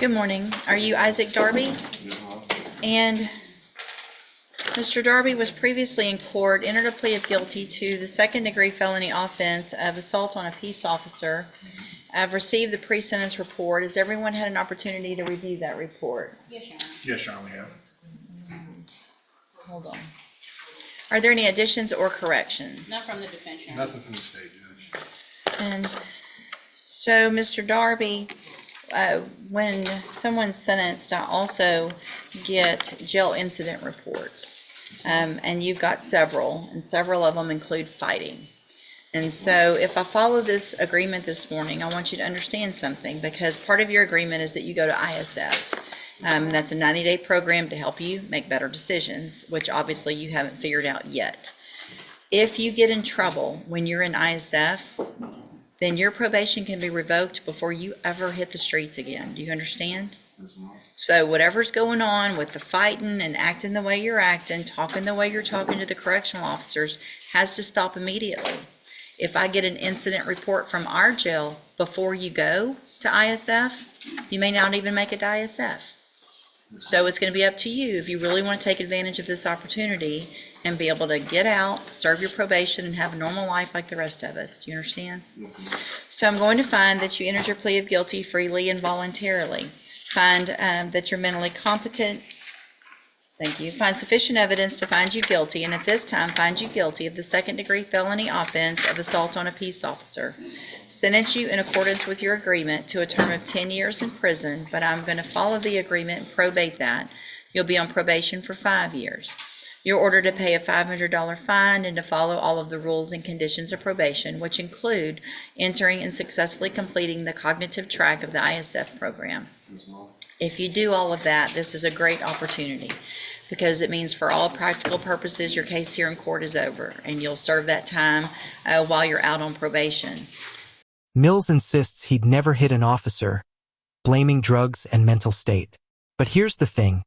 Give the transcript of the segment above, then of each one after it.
Good morning. Are you Isaac Darby? And Mr. Darby was previously in court, entered a plea of guilty to the second-degree felony offense of assault on a peace officer. I've received the pre-sentence report. Has everyone had an opportunity to review that report? Yes, Your Honor. Yes, Your Honor, we have. Hold on. Are there any additions or corrections? Not from the defense, Your Honor. Nothing from the state, Judge. And so, Mr. Darby, when someone's sentenced, I also get jail incident reports. And you've got several, and several of them include fighting. And so if I follow this agreement this morning, I want you to understand something, because part of your agreement is that you go to ISF. That's a 90-day program to help you make better decisions, which obviously you haven't figured out yet. If you get in trouble when you're in ISF, then your probation can be revoked before you ever hit the streets again. Do you understand? So whatever's going on with the fighting and acting the way you're acting, talking the way you're talking to the correctional officers, has to stop immediately. If I get an incident report from our jail before you go to ISF, you may not even make it to ISF. So it's going to be up to you if you really want to take advantage of this opportunity and be able to get out, serve your probation, and have a normal life like the rest of us. Do you understand? So I'm going to find that you entered your plea of guilty freely and voluntarily. Find that you're mentally competent. Thank you. Find sufficient evidence to find you guilty, and at this time find you guilty of the second-degree felony offense of assault on a peace officer. Sentence you in accordance with your agreement to a term of 10 years in prison, but I'm going to follow the agreement and probate that. You'll be on probation for 5 years. You're ordered to pay a $500 fine and to follow all of the rules and conditions of probation, which include entering and successfully completing the cognitive track of the ISF program. If you do all of that, this is a great opportunity, because it means for all practical purposes your case here in court is over, and you'll serve that time while you're out on probation. Mills insists he'd never hit an officer, blaming drugs and mental state. But here's the thing.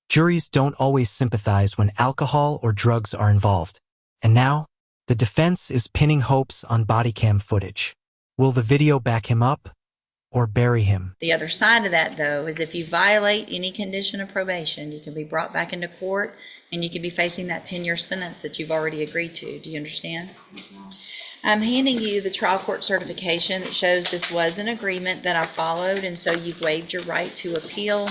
Juries don't always sympathize when alcohol or drugs are involved. And now, the defense is pinning hopes on body cam footage. Will the video back him up or bury him? The other side of that, though, is if you violate any condition of probation, you can be brought back into court and you can be facing that 10-year sentence that you've already agreed to. Do you understand? I'm handing you the trial court certification that shows this was an agreement that I followed, and so you've waived your right to appeal.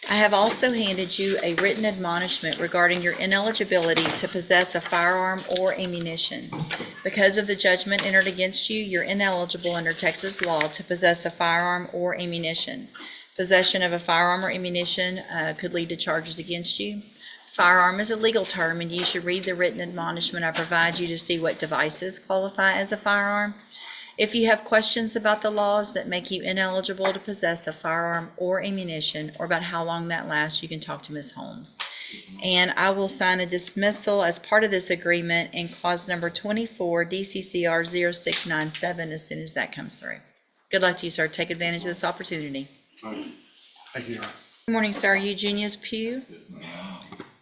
I have also handed you a written admonishment regarding your ineligibility to possess a firearm or ammunition. Because of the judgment entered against you, you're ineligible under Texas law to possess a firearm or ammunition. Possession of a firearm or ammunition could lead to charges against you. Firearm is a legal term, and you should read the written admonishment I provide you to see what devices qualify as a firearm. If you have questions about the laws that make you ineligible to possess a firearm or ammunition, or about how long that lasts, you can talk to Ms. Holmes. And I will sign a dismissal as part of this agreement in clause number 24, DCCR 0697, as soon as that comes through. Good luck to you, sir. Take advantage of this opportunity. Thank you, Your Honor. Good morning, sir. Eugenia Pew.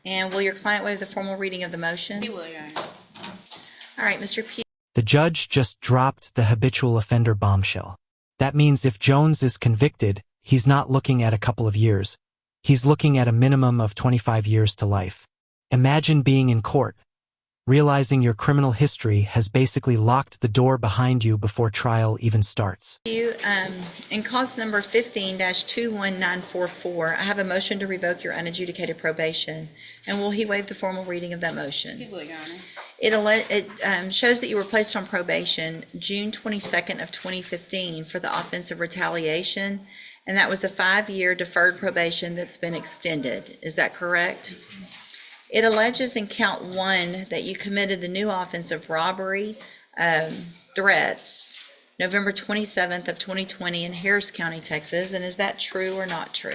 And will your client waive the formal reading of the motion? He will, Your Honor. All right, Mr. Pew. The judge just dropped the habitual offender bombshell. That means if Jones is convicted, he's not looking at a couple of years. He's looking at a minimum of 25 years to life. Imagine being in court, realizing your criminal history has basically locked the door behind you before trial even starts. In cause number 15-21944, I have a motion to revoke your unadjudicated probation. And will he waive the formal reading of that motion? He will, Your Honor. It shows that you were placed on probation June 22nd of 2015 for the offense of retaliation, and that was a 5-year deferred probation that's been extended. Is that correct? It alleges in count 1 that you committed the new offense of robbery, threats, November 27th of 2020 in Harris County, Texas, and is that true or not true?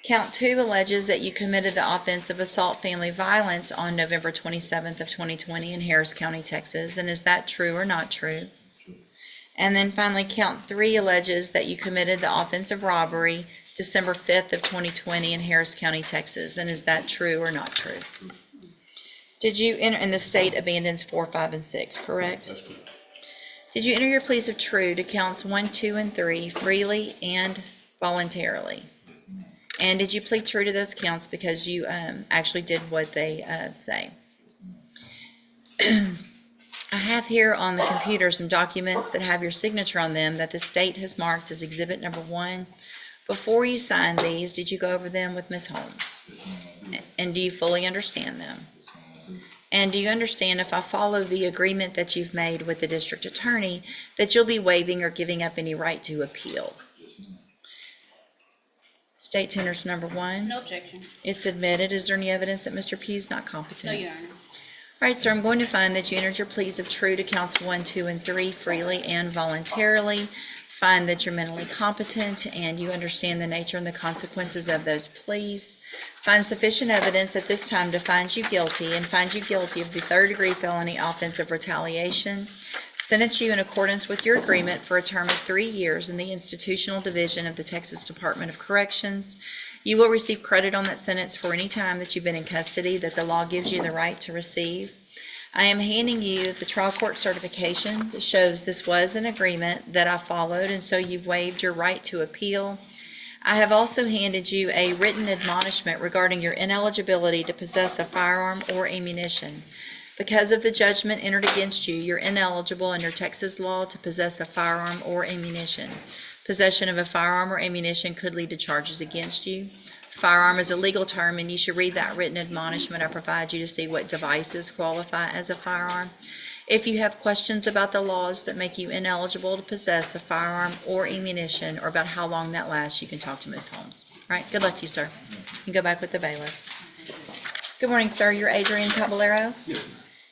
Count 2 alleges that you committed the offense of assault family violence on November 27th of 2020 in Harris County, Texas, and is that true or not true? And then finally, count 3 alleges that you committed the offense of robbery December 5th of 2020 in Harris County, Texas, and is that true or not true? Did you enter, and the state abandons 4, 5, and 6, correct? That's correct. Did you enter your pleas of true to counts 1, 2, and 3 freely and voluntarily? And did you plead true to those counts because you actually did what they say? I have here on the computer some documents that have your signature on them that the state has marked as Exhibit Number 1. Before you signed these, did you go over them with Ms. Holmes? And do you fully understand them? And do you understand, if I follow the agreement that you've made with the district attorney, that you'll be waiving or giving up any right to appeal? State tenders number 1. No objection. It's admitted. Is there any evidence that Mr. Pugh's not competent? No, Your Honor. All right, sir, I'm going to find that you entered your pleas of true to counts 1, 2, and 3 freely and voluntarily. Find that you're mentally competent and you understand the nature and the consequences of those pleas. Find sufficient evidence at this time to find you guilty and find you guilty of the third-degree felony offense of retaliation. Sentence you in accordance with your agreement for a term of 3 years in the institutional division of the Texas Department of Corrections. You will receive credit on that sentence for any time that you've been in custody that the law gives you the right to receive. I am handing you the trial court certification that shows this was an agreement that I followed, and so you've waived your right to appeal. I have also handed you a written admonishment regarding your ineligibility to possess a firearm or ammunition. Because of the judgment entered against you, you're ineligible under Texas law to possess a firearm or ammunition. Possession of a firearm or ammunition could lead to charges against you. Firearm is a legal term, and you should read that written admonishment I provide you to see what devices qualify as a firearm. If you have questions about the laws that make you ineligible to possess a firearm or ammunition, or about how long that lasts, you can talk to Ms. Holmes. All right, good luck to you, sir. You can go back with the bailiff. Good morning, sir. You're Adrien Cabalero? Yes.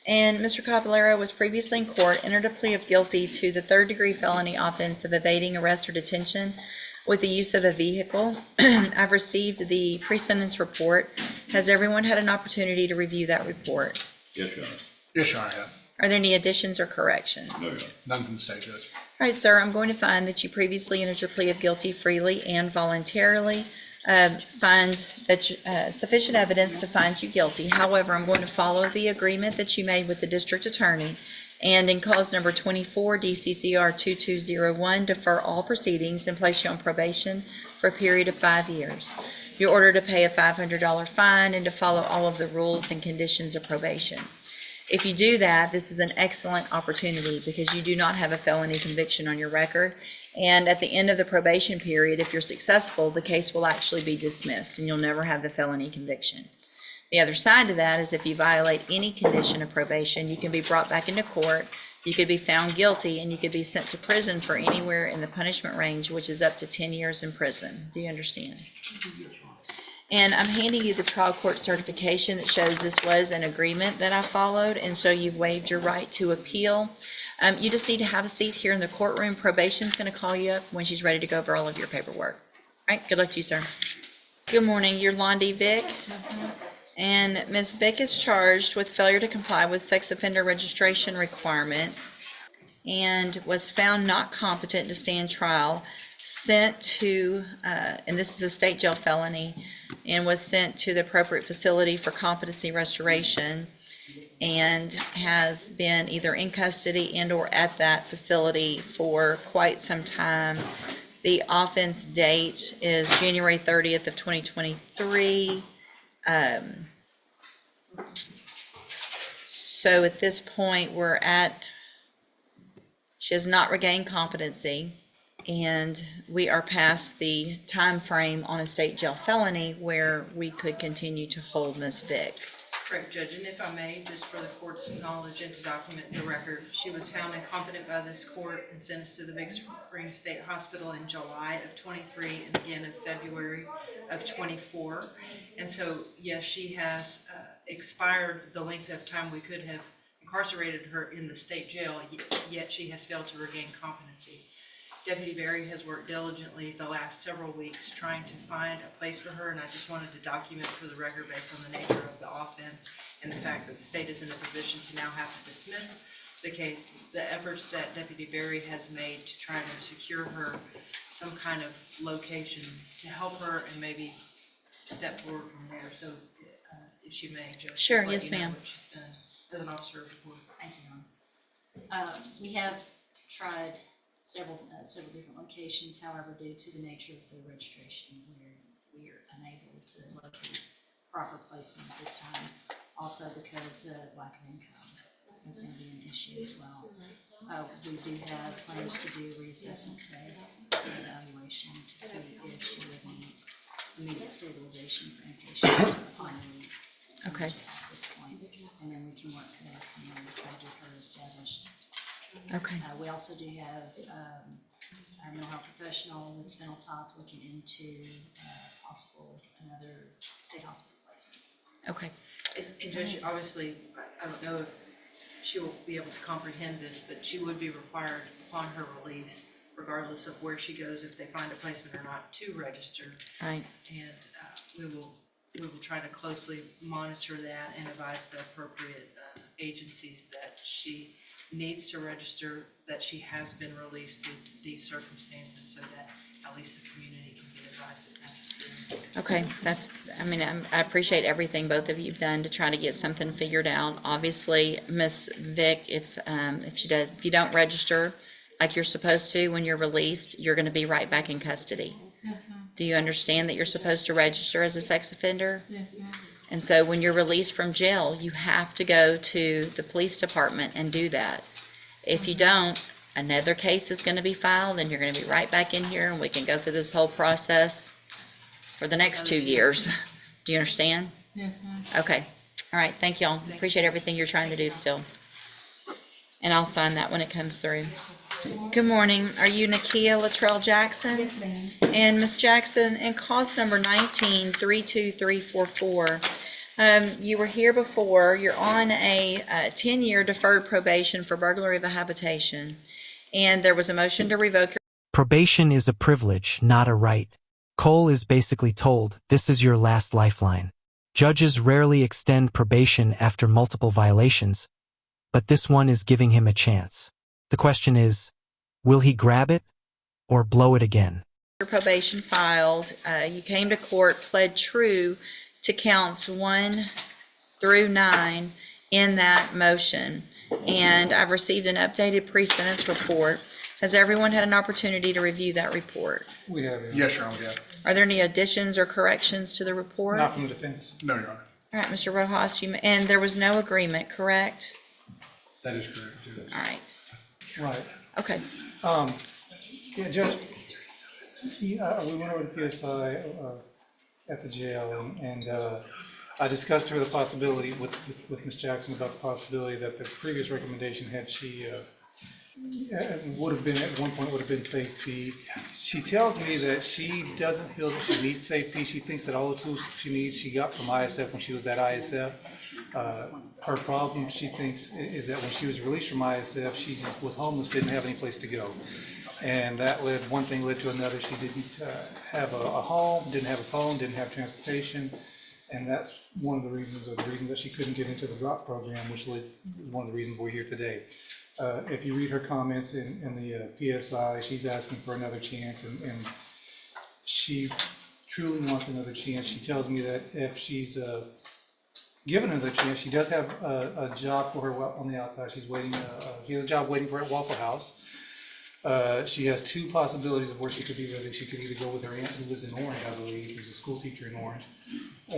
And Mr. Caballero was previously in court, entered a plea of guilty to the third-degree felony offense of evading arrest or detention with the use of a vehicle. I've received the pre-sentence report. Has everyone had an opportunity to review that report? Yes, Your Honor. Yes, Your Honor, I have. Are there any additions or corrections? No, Your Honor. None from the state judge. All right, sir, I'm going to find that you previously entered your plea of guilty freely and voluntarily. Find that sufficient evidence to find you guilty. However, I'm going to follow the agreement that you made with the district attorney, and in cause number 24 DCCR 2201, defer all proceedings and place you on probation for a period of 5 years. You're ordered to pay a $500 fine and to follow all of the rules and conditions of probation. If you do that, this is an excellent opportunity because you do not have a felony conviction on your record. And at the end of the probation period, if you're successful, the case will actually be dismissed and you'll never have the felony conviction. The other side to that is if you violate any condition of probation, you can be brought back into court, you could be found guilty, and you could be sent to prison for anywhere in the punishment range, which is up to 10 years in prison. Do you understand? And I'm handing you the trial court certification that shows this was an agreement that I followed, and so you've waived your right to appeal. You just need to have a seat here in the courtroom. Probation's going to call you up when she's ready to go over all of your paperwork. All right, good luck to you, sir. Good morning, you're Londi Vick. And Ms. Vick is charged with failure to comply with sex offender registration requirements and was found not competent to stand trial, sent to, and this is a state jail felony, and was sent to the appropriate facility for competency restoration and has been either in custody and or at that facility for quite some time. The offense date is January 30th of 2023. So at this point, she has not regained competency, and we are past the time frame on a state jail felony where we could continue to hold Ms. Vick. Correct, Judge, and if I may, just for the court's knowledge and to document the record, she was found incompetent by this court and sentenced to the Big Spring State Hospital in July of 23 and again in February of 24. And so, yes, she has expired the length of time we could have incarcerated her in the state jail, yet she has failed to regain competency. Deputy Berry has worked diligently the last several weeks trying to find a place for her, and I just wanted to document for the record based on the nature of the offense and the fact that the state is in a position to now have to dismiss the case, the efforts that Deputy Berry has made to try to secure her some kind of location to help her and maybe step forward from there. So if she may, Judge, Sure, just let yes, you know ma'am. what she's done as an officer of the court. Thank you, Mom. We have tried several different locations. However, due to the nature of the registration, we are unable to locate proper placement at this time. Also because of lack of income is going to be an issue as well. We do have plans to do reassessment today, evaluation to see if she would need immediate stabilization for inpatient upon release. from Okay. jail At this point, and then we can work from there to try to get her established. Okay. We also do have our mental health professional with Spinal Top looking into possible another state hospital placement. Okay. And Judge, obviously, I don't know if she will be able to comprehend this, but she would be required upon her release, regardless of where she goes, if they find a placement or not, to register. Right. And we will try to closely monitor that and advise the appropriate agencies that she needs to register, that she has been released due to these circumstances, so that at least the community can get advice if necessary. Okay, I appreciate everything both of you've done to try to get something figured out. Obviously, Miss Vic, if you don't register like you're supposed to when you're released, you're going to be right back in custody. Yes, ma'am. Do you understand that you're supposed to register as a sex offender? Yes, ma'am. And so when you're released from jail, you have to go to the police department and do that. If you don't, another case is going to be filed and you're going to be right back in here and we can go through this whole process for the next 2 years. Do you understand? Yes, ma'am. Okay. All right. Thank y'all. Appreciate everything you're trying to do still. And I'll sign that when it comes through. Good morning. Are you Nakia Latrell Jackson? Yes, ma'am. And Ms. Jackson, in cause number 19-32344, you were here before. You're on a 10-year deferred probation for burglary of a habitation. And there was a motion to revoke your Probation is a privilege, not a right. Cole is basically told, this is your last lifeline. Judges rarely extend probation after multiple violations, but this one is giving him a chance. The question is, will he grab it or blow it again? probation filed. You came to court, pled true to counts 1 through 9 in that motion. And I've received an updated pre-sentence report. Has everyone had an opportunity to review that report? We have, Your Honor. Yes, Your Honor, we have. Are there any additions or corrections to the report? Not from the defense. No, Your Honor. All right, Mr. Rojas, and there was no agreement, correct? That is correct, Judge. All right, Right. okay. Yeah, Judge, we went over the PSI at the jail, and I discussed her the possibility with Ms. Jackson about the possibility that the previous recommendation had she would have been, at one point, would have been safe P. She tells me that she doesn't feel that she needs safe P. She thinks that all the tools she needs, she got from ISF when she was at ISF. Her problem, she thinks, is that when she was released from ISF, she just was homeless, didn't have any place to go. And that one thing led to another. She didn't have a home, didn't have a phone, didn't have transportation. And that's one of the reasons, or the reason that she couldn't get into the drop program, which was one of the reasons we're here today. If you read her comments in the PSI, she's asking for another chance, and she truly wants another chance. She tells me that if she's given another chance, she does have a job for her on the outside. She's waiting. She has a job waiting for her at Waffle House. She has two possibilities of where she could be living. She could either go with her aunt who lives in Orange, I believe, who's a school teacher in Orange,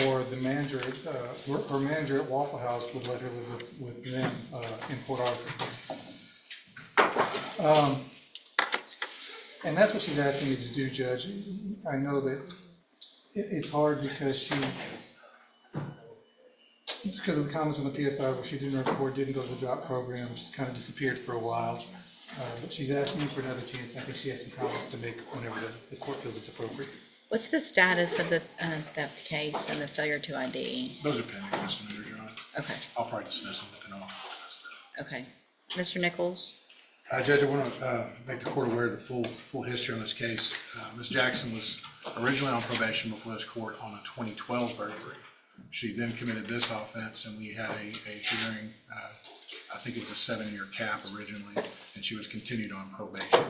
or the manager, her manager at Waffle House would let her live with them in Port Arthur. And that's what she's asking me to do, Judge. I know that it's hard because of the comments on the PSI where she didn't report, didn't go to the drop program, she's kind of disappeared for a while. But she's asking me for another chance, and I think she has some comments to make whenever the court feels it's appropriate. What's the status of the theft case and the failure to ID? Those are pending misdemeanors, Your Honor. Okay, I'll probably dismiss them if they're not. okay. Mr. Nichols? Judge, I want to make the court aware of the full history on this case. Ms. Jackson was originally on probation before this court on a 2012 burglary. She then committed this offense, and we had a hearing. I think it was a 7-year cap originally, and she was continued on probation.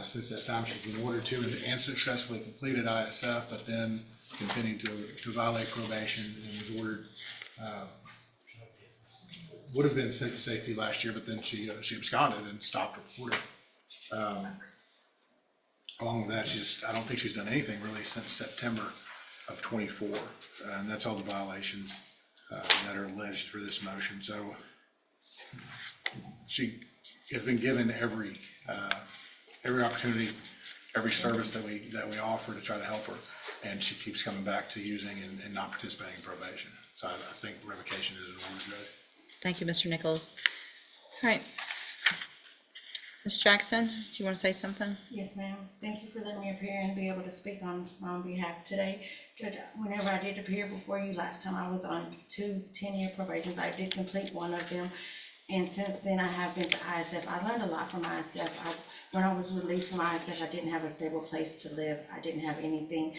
Since that time, she's been ordered to and successfully completed ISF, but then continued to violate probation and was ordered. Would have been sent to safety last year, but then she absconded and stopped reporting. Along with that, I don't think she's done anything really since September of '24. And that's all the violations that are alleged for this motion. So she has been given every opportunity, every service that we offer to try to help her, and she keeps coming back to using and not participating in probation. So I think revocation is an order today. Thank you, Mr. Nichols. All right. Ms. Jackson, do you want to say something? Yes, ma'am. Thank you for letting me appear and be able to speak on my own behalf today. Judge, whenever I did appear before you last time, I was on 2 10-year probations. I did complete one of them. And since then, I have been to ISF. I learned a lot from ISF. When I was released from ISF, I didn't have a stable place to live. I didn't have anything.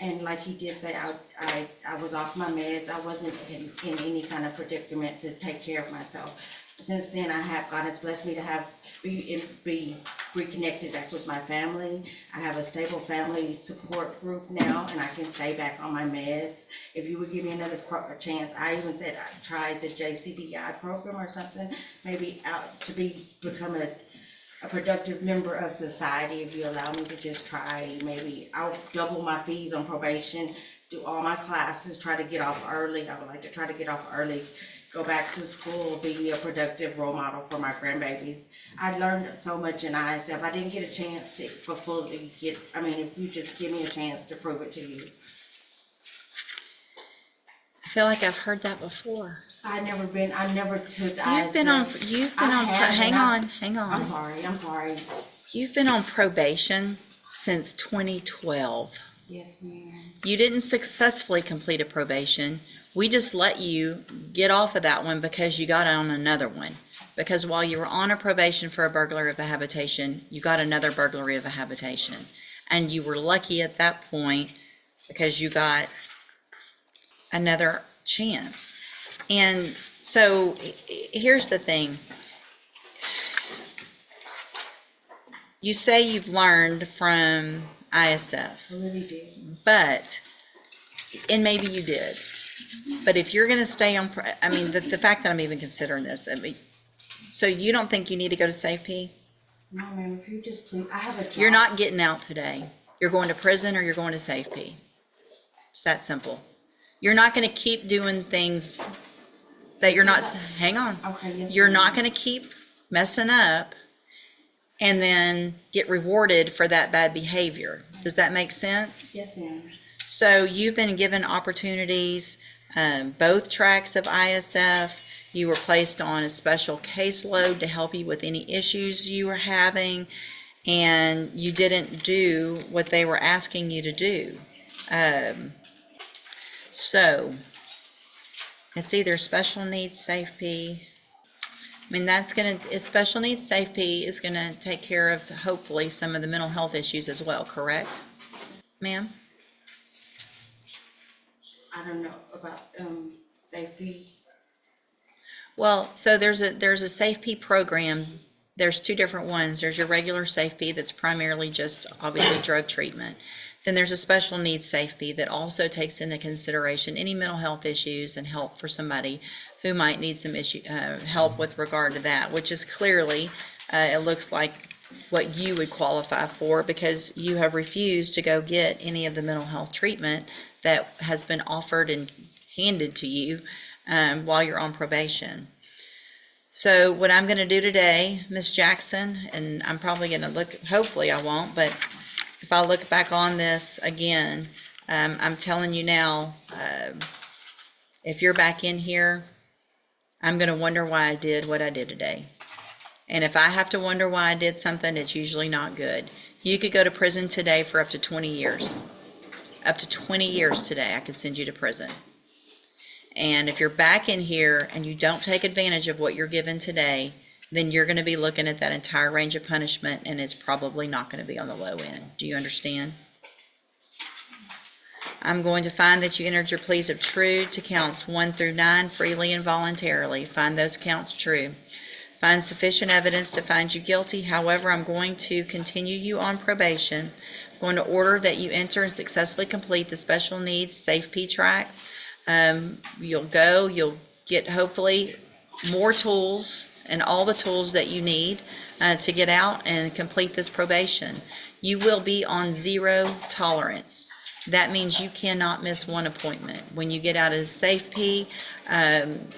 And like he did say, I was off my meds. I wasn't in any kind of predicament to take care of myself. Since then, God has blessed me to be reconnected back with my family. I have a stable family support group now, and I can stay back on my meds. If you would give me another chance, I even said I tried the JCDI program or something, maybe out to become a productive member of society. If you allow me to just try, maybe I'll double my fees on probation, do all my classes, try to get off early. I would like to try to get off early, go back to school, be a productive role model for my grandbabies. I learned so much in ISF. I didn't get a chance to if you just give me a chance to prove it to you. I feel like I've heard that before. I never took ISF. Hang on. I'm sorry. You've been on probation since 2012. Yes, ma'am. You didn't successfully complete a probation. We just let you get off of that one because you got on another one. Because while you were on a probation for a burglary of a habitation, you got another burglary of a habitation. And you were lucky at that point because you got another chance. And so here's the thing. You say you've learned from ISF. I really did. But, and maybe you did. But if you're going to stay on, the fact that I'm even considering this, so you don't think you need to go to SafeP? No, ma'am, if you just please, I have a job. You're not getting out today. You're going to prison or you're going to SafeP. It's that simple. You're not going to keep doing things that you're not, hang on. Okay, yes. You're ma'am. not going to keep messing up and then get rewarded for that bad behavior. Does that make sense? Yes, ma'am. So you've been given opportunities, both tracks of ISF. You were placed on a special caseload to help you with any issues you were having, and you didn't do what they were asking you to do. So it's either special needs SafeP. Special needs SafeP is gonna take care of hopefully some of the mental health issues as well, correct, ma'am? I don't know about safety. Well, so there's a SafeP program. There's 2 different ones. There's your regular SafeP that's primarily just obviously drug treatment. Then there's a special needs SafeP that also takes into consideration any mental health issues and help for somebody who might need some help with regard to that, which is clearly, it looks like what you would qualify for because you have refused to go get any of the mental health treatment that has been offered and handed to you while you're on probation. So what I'm going to do today, Ms. Jackson, and I'm probably going to look, hopefully I won't, but if I look back on this again, I'm telling you now, if you're back in here, I'm going to wonder why I did what I did today. And if I have to wonder why I did something, it's usually not good. You could go to prison today for up to 20 years. Up to 20 years today, I could send you to prison. And if you're back in here and you don't take advantage of what you're given today, then you're going to be looking at that entire range of punishment, and it's probably not going to be on the low end. Do you understand? I'm going to find that you entered your pleas of true to counts 1 through 9 freely and voluntarily. Find those counts true. Find sufficient evidence to find you guilty. However, I'm going to continue you on probation. I'm going to order that you enter and successfully complete the special needs SafeP track. You'll get hopefully more tools and all the tools that you need to get out and complete this probation. You will be on 0 tolerance. That means you cannot miss one appointment. When you get out of safe P, then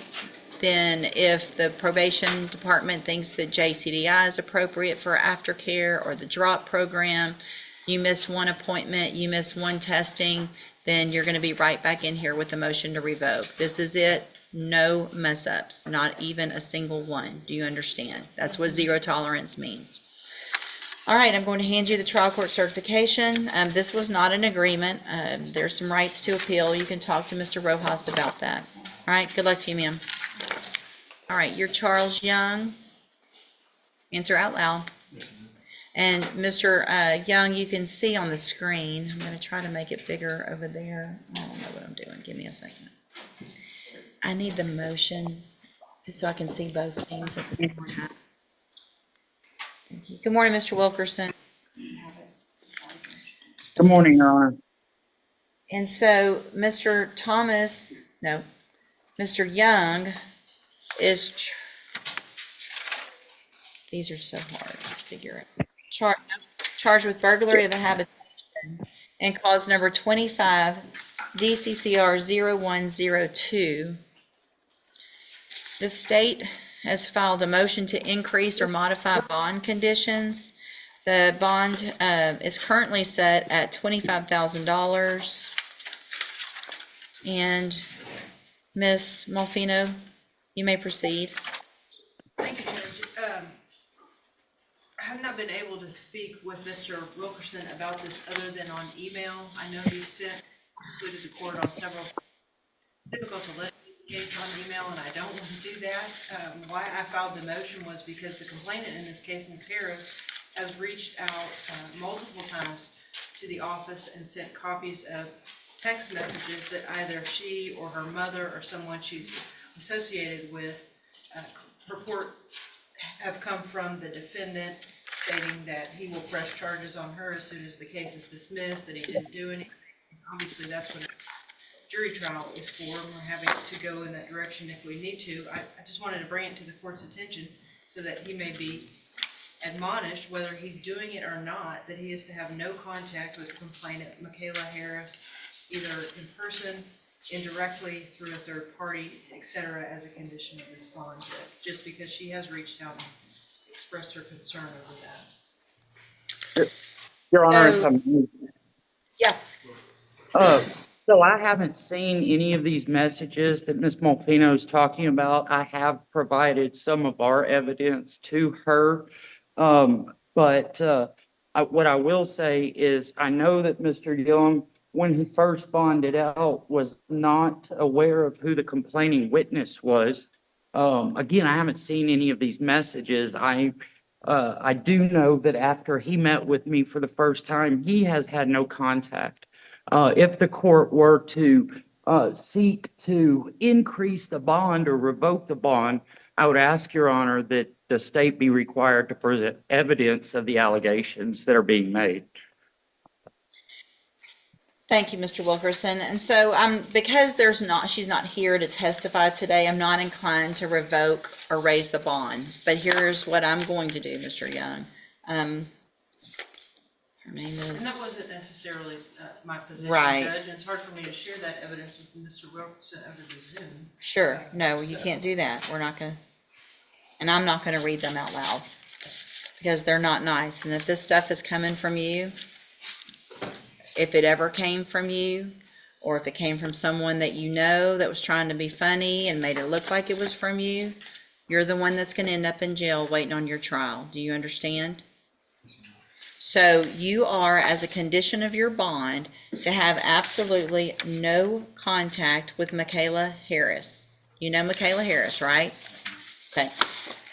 if the probation department thinks that JCDI is appropriate for aftercare or the drop program, you miss one appointment, you miss one testing, then you're going to be right back in here with a motion to revoke. This is it. No mess ups, not even a single one. Do you understand? That's what 0 tolerance means. All right, I'm going to hand you the trial court certification. This was not an agreement. There's some rights to appeal. You can talk to Mr. Rojas about that. All right, good luck to you, ma'am. All right, you're Charles Young. Answer out loud. And Mr. Young, you can see on the screen. I'm going to try to make it bigger over there. I don't know what I'm doing. Give me a second. I need the motion so I can see both things at the same time. Thank you. Good morning, Mr. Wilkerson. Good morning, Your Honor. And so Mr. Young is, these are so hard to figure out. Charged with burglary of a habitation and cause number 25 DCCR 0102. The state has filed a motion to increase or modify bond conditions. The bond is currently set at $25,000. And Ms. Malfino, you may proceed. Thank you, Judge. I have not been able to speak with Mr. Wilkerson about this other than on email. I know he included the court on several, difficult to let case on email, and I don't want to do that. Why I filed the motion was because the complainant in this case, Ms. Harris, has reached out multiple times to the office and sent copies of text messages that either she or her mother or someone she's associated with purport have come from the defendant stating that he will press charges on her as soon as the case is dismissed, that he didn't do anything. Obviously, that's what a jury trial is for, and we're having to go in that direction if we need to. I just wanted to bring it to the court's attention so that he may be admonished, whether he's doing it or not, that he is to have no contact with the complainant, Michaela Harris, either in person, indirectly, through a third party, etc., as a condition of this bond, just because she has reached out and expressed her concern over that. Your Honor, if I may. Yeah. So I haven't seen any of these messages that Ms. Malfino is talking about. I have provided some of our evidence to her. But what I will say is I know that Mr. Young, when he first bonded out, was not aware of who the complaining witness was. Again, I haven't seen any of these messages. I do know that after he met with me for the first time, he has had no contact. If the court were to seek to increase the bond or revoke the bond, I would ask, Your Honor, that the state be required to present evidence of the allegations that are being made. Thank you, Mr. Wilkerson. And so because she's not here to testify today, I'm not inclined to revoke or raise the bond. But here's what I'm going to do, Mr. Young. Her name is... And that wasn't necessarily my position, Right. Judge, and it's hard for me to share that evidence with Mr. Wilkerson over the Zoom. Sure. No, you So- can't do that. We're not going to, and I'm not going to read them out loud because they're not nice. And if this stuff is coming from you, if it ever came from you, or if it came from someone that you know that was trying to be funny and made it look like it was from you, you're the one that's going to end up in jail waiting on your trial. Do you understand? So you are, as a condition of your bond, to have absolutely no contact with Michaela Harris. You know Michaela Harris, right? Okay.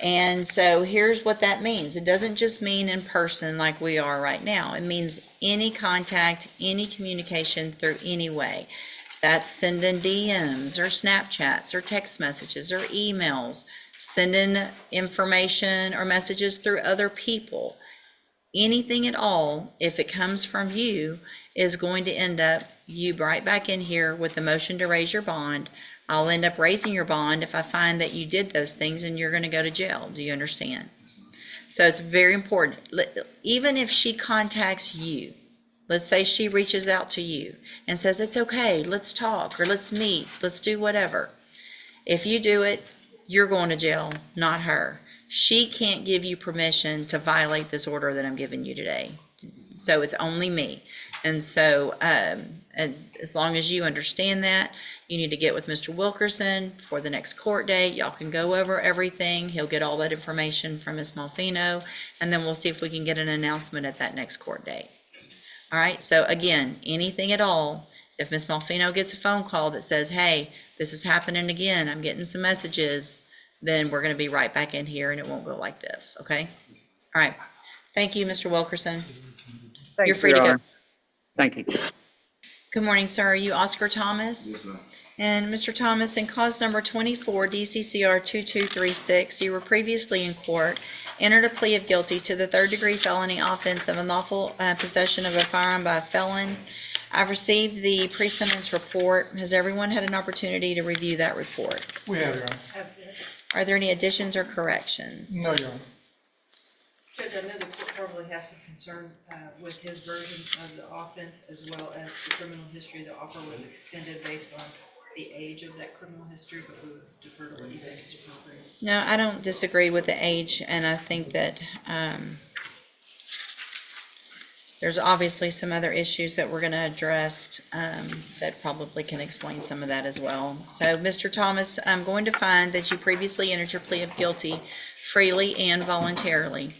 And so here's what that means. It doesn't just mean in person like we are right now. It means any contact, any communication through any way. That's sending DMs or Snapchats or text messages or emails, sending information or messages through other people. Anything at all, if it comes from you, is going to end up you right back in here with the motion to raise your bond I'll end up raising your bond if I find that you did those things and you're going to go to jail. Do you understand? So it's very important. Even if she contacts you, let's say she reaches out to you and says, it's okay, let's talk, or let's meet, let's do whatever. If you do it, you're going to jail, not her. She can't give you permission to violate this order that I'm giving you today. So it's only me. And so and as long as you understand that, you need to get with Mr. Wilkerson for the next court date. Y'all can go over everything. He'll get all that information from Ms. Malfino, and then we'll see if we can get an announcement at that next court date. All right, so again, anything at all, if Ms. Malfino gets a phone call that says, hey, this is happening again, I'm getting some messages, then we're going to be right back in here and it won't go like this, okay? All right, thank you, Mr. Wilkerson. Thank You're you, free to Your go. Honor. Thank you. Good morning, sir. Are you Oscar Thomas? Yes, ma'am. And Mr. Thomas, in cause number 24 DCCR 2236, you were previously in court, entered a plea of guilty to the third-degree felony offense of unlawful possession of a firearm by a felon. I've received the pre-sentence report. Has everyone had an opportunity to review that report? We have, Your Honor. Are there any additions or corrections? No, Your Honor. Judge, I know the court probably has some concern with his version of the offense, as well as the criminal history. The offer was extended based on the age of that criminal history, but we would defer to what you think is appropriate. No, I don't disagree with the age, and I think that there's obviously some other issues that we're going to address that probably can explain some of that as well. So, Mr. Thomas, I'm going to find that you previously entered your plea of guilty freely and voluntarily.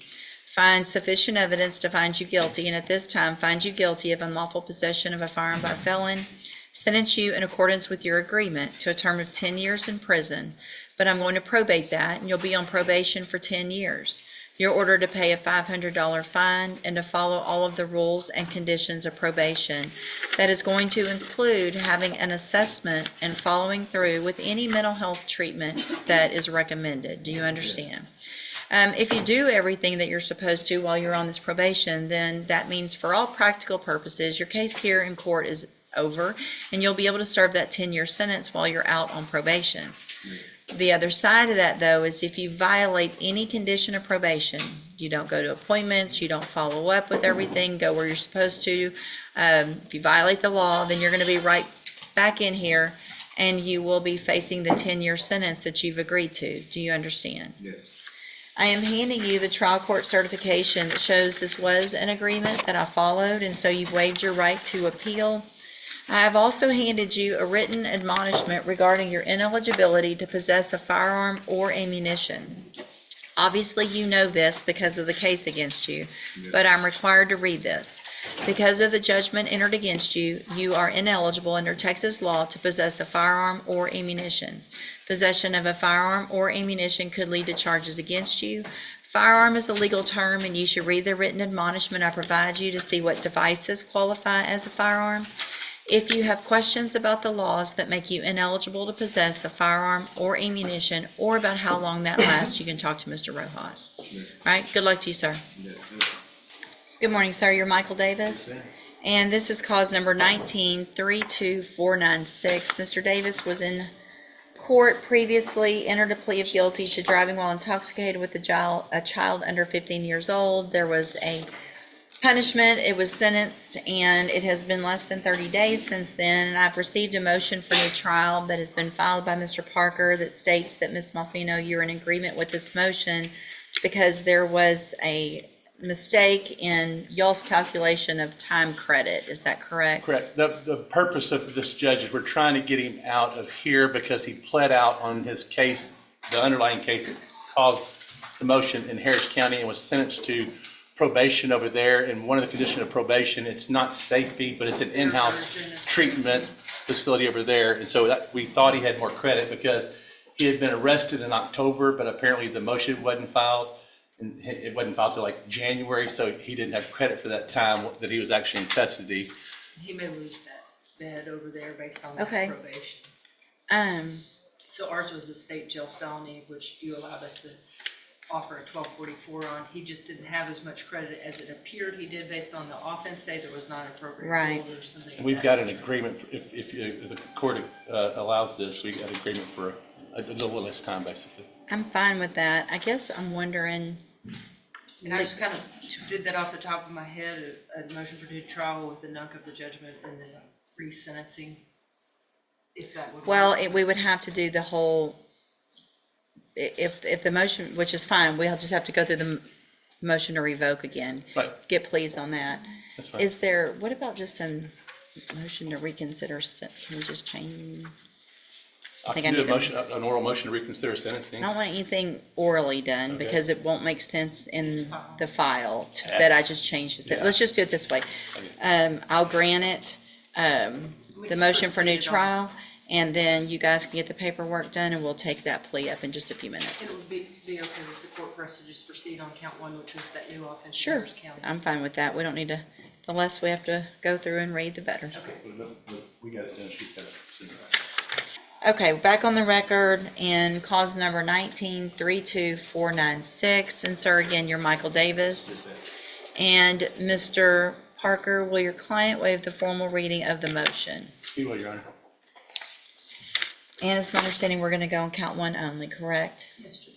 Find sufficient evidence to find you guilty, and at this time find you guilty of unlawful possession of a firearm by a felon. Sentence you in accordance with your agreement to a term of 10 years in prison, but I'm going to probate that, and you'll be on probation for 10 years. You're ordered to pay a $500 fine and to follow all of the rules and conditions of probation. That is going to include having an assessment and following through with any mental health treatment that is recommended. Do you understand? If you do everything that you're supposed to while you're on this probation, then that means for all practical purposes, your case here in court is over, and you'll be able to serve that 10-year sentence while you're out on probation. The other side of that, though, is if you violate any condition of probation, you don't go to appointments, you don't follow up with everything, go where you're supposed to. If you violate the law, then you're going to be right back in here, and you will be facing the 10-year sentence that you've agreed to. Do you understand? Yes. I am handing you the trial court certification that shows this was an agreement that I followed, and so you've waived your right to appeal. I have also handed you a written admonishment regarding your ineligibility to possess a firearm or ammunition. Obviously, you know this because of the case against you, but I'm required to read this. Because of the judgment entered against you, you are ineligible under Texas law to possess a firearm or ammunition. Possession of a firearm or ammunition could lead to charges against you. Firearm is a legal term, and you should read the written admonishment I provide you to see what devices qualify as a firearm. If you have questions about the laws that make you ineligible to possess a firearm or ammunition, or about how long that lasts, you can talk to Mr. Rojas. All right, good luck to you, sir. Good morning, sir. You're Michael Davis. And this is cause number 19-32496. Mr. Davis was in court previously, entered a plea of guilty to driving while intoxicated with a child under 15 years old. There was a punishment, it was sentenced, and it has been less than 30 days since then. And I've received a motion for new trial that has been filed by Mr. Parker that states that Ms. Malfino, you're in agreement with this motion because there was a mistake in y'all's calculation of time credit. Is that correct? Correct. The purpose of this, judge, is we're trying to get him out of here because he pled out on his case, the underlying case that caused the motion in Harris County, and was sentenced to probation over there. And one of the conditions of probation, it's not safety, but it's an in-house treatment facility over there. And so we thought he had more credit because he had been arrested in October, but apparently the motion wasn't filed. And it wasn't filed till like January, so he didn't have credit for that time that he was actually in custody. He may lose that bed over there based on that Okay. probation. So ours was a state jail felony, which you allowed us to offer a 1244 on. He just didn't have as much credit as it appeared he did based on the offense date. There was not an appropriate Right. rule or something. We've got an agreement, if the court allows this, we got an agreement for a little less time, basically. I'm fine with that. I guess I'm wondering, And I just kind of did that off the top of my head, a motion for new trial with the nunk of the judgment and then resentencing, if that would. well, work. we would have to do the whole, if the motion, which is fine, we'll just have to go through the motion to revoke again. Right, Get pleas on that. that's fine. Is there, what about just a motion to reconsider, can we just change? I think can I do a need to- motion, an oral motion to reconsider I sentencing. don't want anything orally done Okay. because it won't make sense in the file Yeah. that I just changed it. Yeah. Let's just do it this way. I'll grant it, We the just motion for new proceeded on- trial, and then you guys can get the paperwork done and we'll take that plea up in just a few It minutes. would be okay with the court for us to just proceed on count one, which was that new offense in Sure, Harris County. I'm fine with that. We don't need to, the less we have to go through and read, the better. We got it done, she's got it. Okay, back on the record in cause number 1932496, and sir, again, you're Michael Davis. And Mr. Parker, will your client waive the formal reading of the motion? You will, Your Honor. And it's my understanding we're gonna go on count one only, correct? Yes, sir.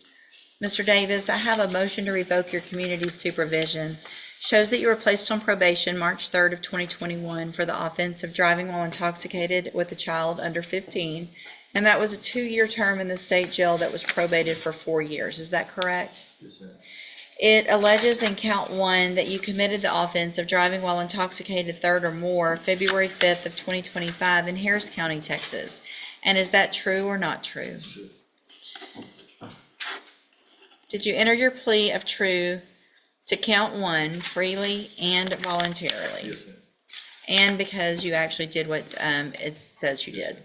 Mr. Davis, I have a motion to revoke your community supervision. Shows that you were placed on probation March 3rd of 2021 for the offense of driving while intoxicated with a child under 15. And that was a 2-year term in the state jail that was probated for 4 years. Is that correct? Yes, ma'am. It alleges in count one that you committed the offense of driving while intoxicated third or more February 5th of 2025 in Harris County, Texas. And is that true or not true? True. Did you enter your plea of true to count one freely and voluntarily? Yes, ma'am. And because you actually did what it says you did?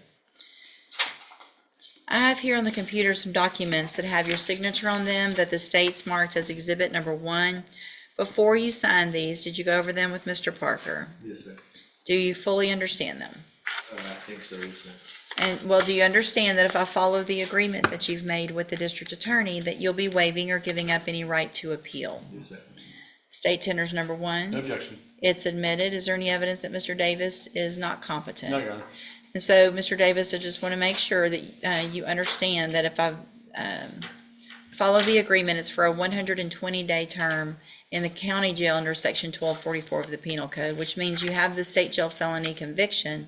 I have here on the computer some documents that have your signature on them that the state's marked as exhibit number 1. Before you signed these, did you go over them with Mr. Parker? Yes, ma'am. Do you fully understand them? I think so, yes, ma'am. And, well, do you understand that if I follow the agreement that you've made with the district attorney, that you'll be waiving or giving up any right to appeal? Yes, ma'am. State tenders number 1. No objection. It's admitted. Is there any evidence that Mr. Davis is not competent? No, Your Honor. And so, Mr. Davis, I just want to make sure that you understand that if I follow the agreement, it's for a 120-day term in the county jail under Section 1244 of the Penal Code, which means you have the state jail felony conviction,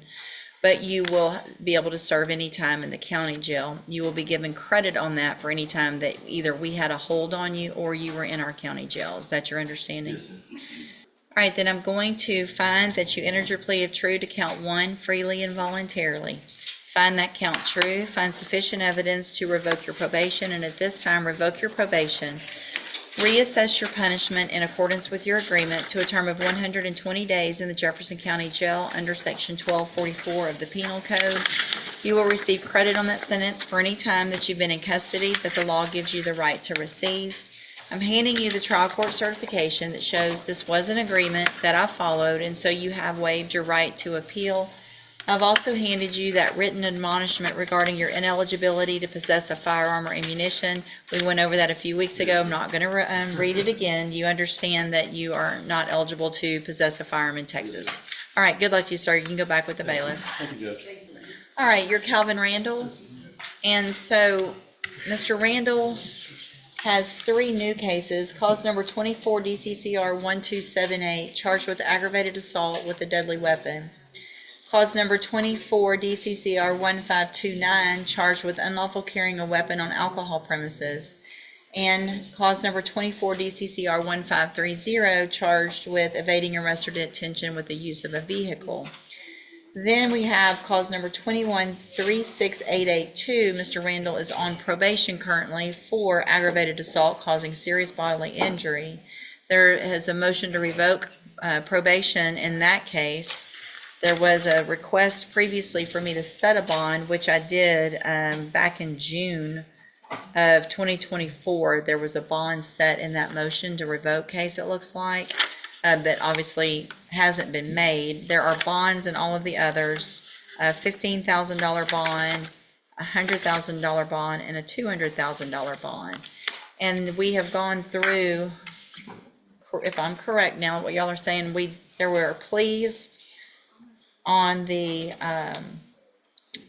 but you will be able to serve any time in the county jail. You will be given credit on that for any time that either we had a hold on you or you were in our county jail. Is that your understanding? Yes, ma'am. All right, then I'm going to find that you entered your plea of true to count one freely and voluntarily. Find that count true, find sufficient evidence to revoke your probation, and at this time, revoke your probation. Reassess your punishment in accordance with your agreement to a term of 120 days in the Jefferson County Jail under Section 1244 of the Penal Code. You will receive credit on that sentence for any time that you've been in custody that the law gives you the right to receive. I'm handing you the trial court certification that shows this was an agreement that I followed, and so you have waived your right to appeal. I've also handed you that written admonishment regarding your ineligibility to possess a firearm or ammunition. We went over that a few weeks ago. I'm not going to read it again. You understand that you are not eligible to possess a firearm in Texas. All right, good luck to you, sir. You can go back with the bailiff. Thank you, Judge. All right, you're Calvin Randall. And so, Mr. Randall has 3 new cases. Cause number 24 DCCR 1278, charged with aggravated assault with a deadly weapon. Cause number 24 DCCR 1529, charged with unlawful carrying a weapon on alcohol premises. And cause number 24 DCCR 1530, charged with evading arrest or detention with the use of a vehicle. Then we have cause number 2136882. Mr. Randall is on probation currently for aggravated assault causing serious bodily injury. There is a motion to revoke probation in that case. There was a request previously for me to set a bond, which I did back in June of 2024. There was a bond set in that motion to revoke case, it looks like. That obviously hasn't been made. There are bonds in all of the others, a $15,000 bond, a $100,000 bond, and a $200,000 bond. And we have gone through, if I'm correct now, what y'all are saying, there were pleas on the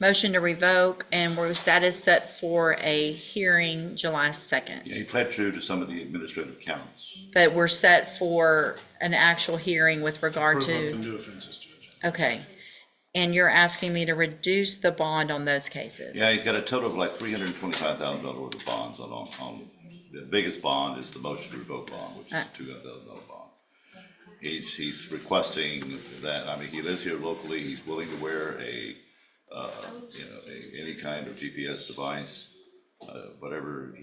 motion to revoke, and that is set for a hearing July 2nd. Yeah, he pled true to some of the administrative counts. But we're set for an actual hearing with regard Approval of the to, new offenses, Judge. okay. And you're asking me to reduce the bond on those cases? Yeah, he's got a total of like $325,000 worth of bonds on, the biggest bond is the motion to revoke bond, which is a $200,000 bond. He's requesting that, I mean, he lives here locally, he's willing to wear any kind of GPS device, whatever,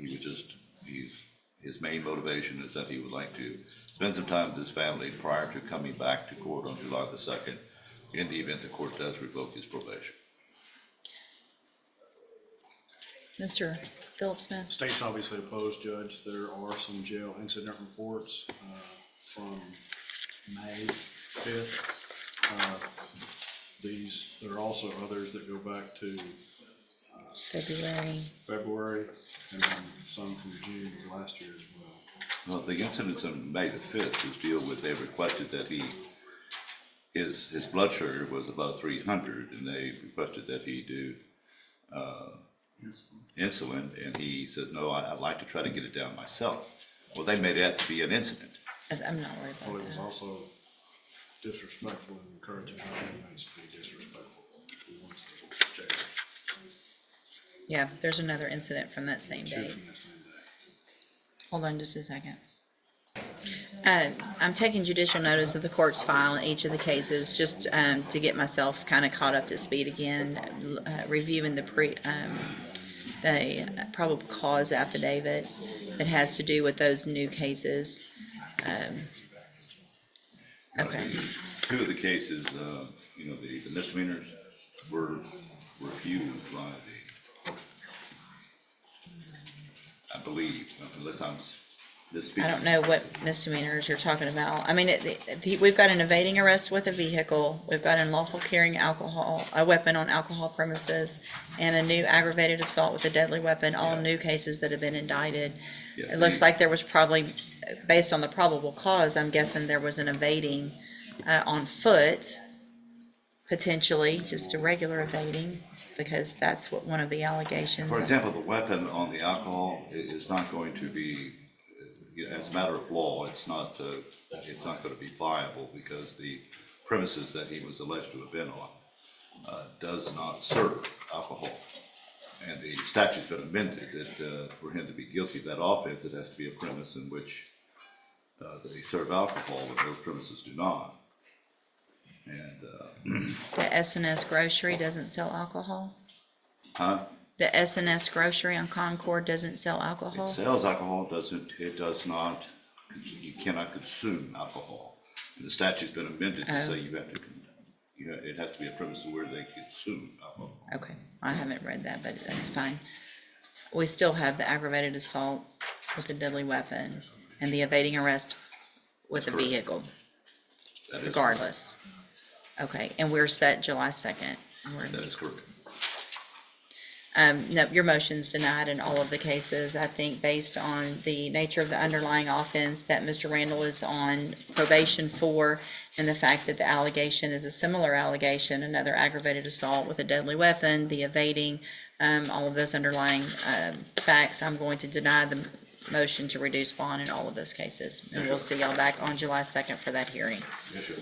his main motivation is that he would like to spend some time with his family prior to coming back to court on July the 2nd, in the event the court does revoke his probation. Mr. Phillips Smith? State's obviously opposed, Judge. There are some jail incident reports from May 5th. There are also others that go back to February, and then some from June of last year as well. Well, the incidents on May the 5th they requested that his blood sugar was above 300, and they requested that he do insulin, and he said, no, I'd like to try to get it down myself. Well, they made that to be an incident. I'm not worried Well, about it was that. also disrespectful and encouraging our inmates to be disrespectful. We want to jail. Yeah, there's another incident from that same Two day. from the same day. Hold on just a second. I'm taking judicial notice of the court's file in each of the cases, just to get myself kind of caught up to speed again, reviewing the probable cause affidavit that has to do with those new cases. Okay. Two of the cases, the misdemeanors were refused by I believe, unless I'm misspeaking. I don't know what misdemeanors you're talking about. I mean, we've got an evading arrest with a vehicle, we've got unlawful carrying a weapon on alcohol premises, and a new aggravated assault with a deadly weapon, all new cases that have been indicted. Yeah, It looks like there was probably, based on the probable cause, I'm guessing there was an evading on foot, potentially, just a regular evading, because that's what one of the allegations. For example, the weapon on the alcohol is not going to be, as a matter of law, it's not going to be viable because the premises that he was alleged to have been on does not serve alcohol. And the statute's been amended that for him to be guilty of that offense, it has to be a premise in which they serve alcohol, but those premises do not. And The S&S Grocery doesn't sell alcohol? The S&S Grocery on Concord doesn't sell alcohol? It sells alcohol, it does not, you cannot consume alcohol. And the statute's been amended to say you have to, it has to be a premise where they consume alcohol. Okay, I haven't read that, but that's fine. We still have the aggravated assault with a deadly weapon and the evading arrest with a Correct. vehicle, That is- regardless. Okay, and we're set July 2nd. That is correct. No, your motion's denied in all of the cases, I think, based on the nature of the underlying offense that Mr. Randall is on probation for, and the fact that the allegation is a similar allegation, another aggravated assault with a deadly weapon, the evading, all of those underlying facts. I'm going to deny the motion to reduce bond in all of those cases. And we'll see y'all back on July 2nd for that hearing. Yes, sir.